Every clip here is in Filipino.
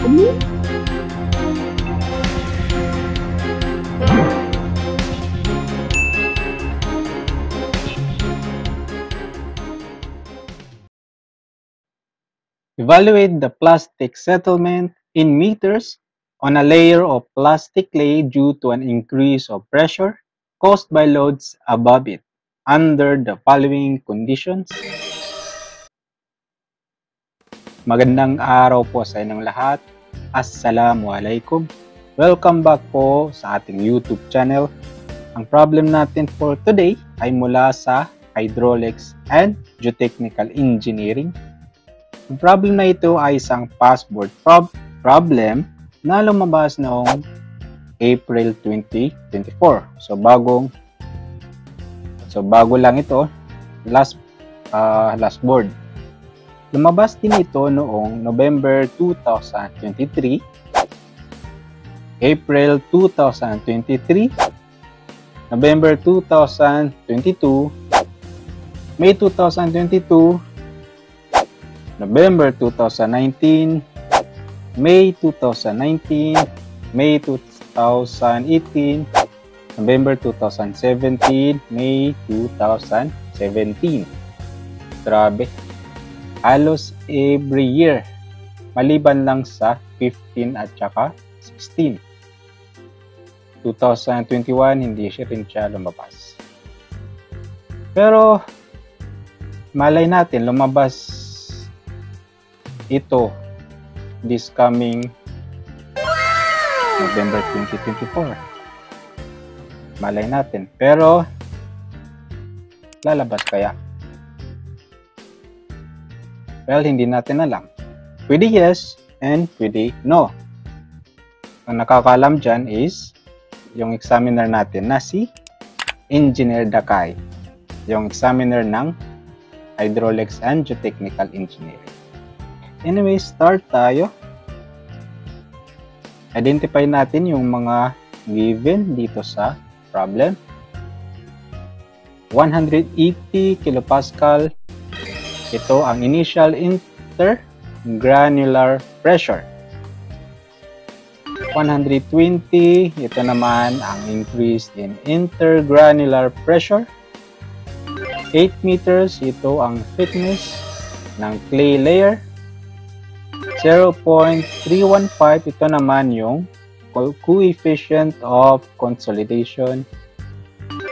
Evaluate the plastic settlement in meters on a layer of plastic clay due to an increase of pressure caused by loads above it under the following conditions. Magandang araw po sa inyong lahat. Assalamualaikum. Welcome back po sa ating YouTube channel. Ang problem natin for today ay mula sa Hydraulics and Geotechnical Engineering. Ang problem na ito ay isang passboard problem na lumabas noong April 2024. So bago lang ito, last board. Lumabas din ito noong November 2023, April 2023, November 2022, May 2022, November 2019, May 2019, May 2018, November 2017, May 2017. Grabe. Halos every year. Maliban lang sa 15 at saka 16. 2021, hindi rin siya lumabas. Pero, malay natin, lumabas ito this coming November 2024. Malay natin. Pero, lalabas kaya? Well, hindi natin alam. Pwede yes and pwede no. Ang nakakaalam dyan is yung examiner natin na si Engineer Dakay. Yung examiner ng Hydraulics and Geotechnical Engineering. Anyway, start tayo. Identify natin yung mga given dito sa problem. 180 kilopascal. Ito ang initial intergranular pressure. 120, ito naman ang increase in intergranular pressure. 8 meters, ito ang thickness ng clay layer. 0.315, ito naman yung coefficient of consolidation.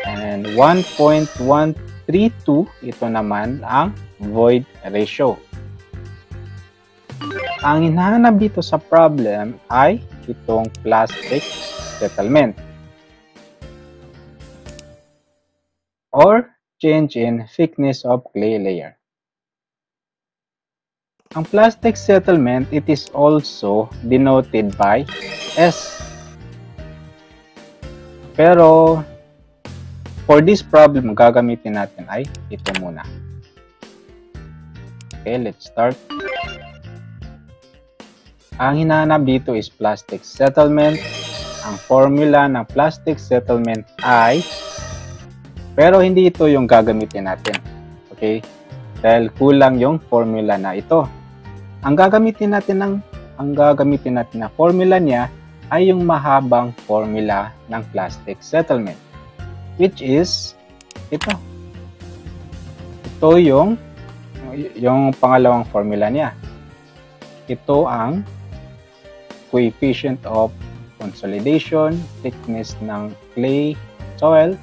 And 1.132, ito naman ang void ratio. Ang hinahanap dito sa problem ay itong plastic settlement or change in thickness of clay layer. Ang plastic settlement, it is also denoted by S. Pero for this problem, gagamitin natin ay ito muna. Okay, let's start. Ang hinahanap dito is plastic settlement. Ang formula ng plastic settlement ay, pero hindi ito yung gagamitin natin. Okay? Dahil kulang yung formula na ito. Ang gagamitin natin na formula niya ay yung mahabang formula ng plastic settlement, which is ito. Ito yung pangalawang formula niya. Ito ang coefficient of consolidation, thickness ng clay soil,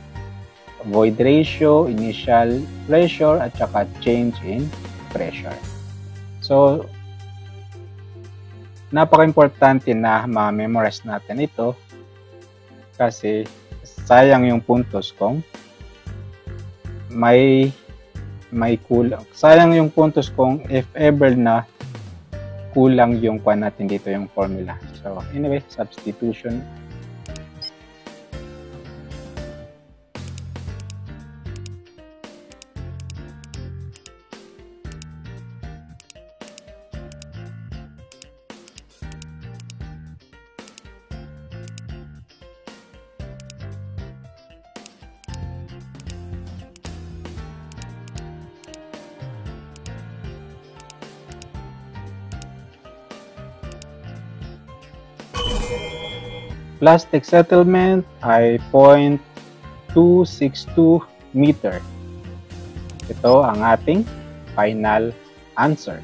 void ratio, initial pressure, at saka change in pressure. So, napaka-importante na ma-memorize natin ito kasi sayang yung puntos kung may kulang. Sayang yung puntos kung if ever na kulang yung kuha natin dito yung formula. So, anyway, substitution. Plastic settlement ay 0.262 meter. Ito ang ating final answer.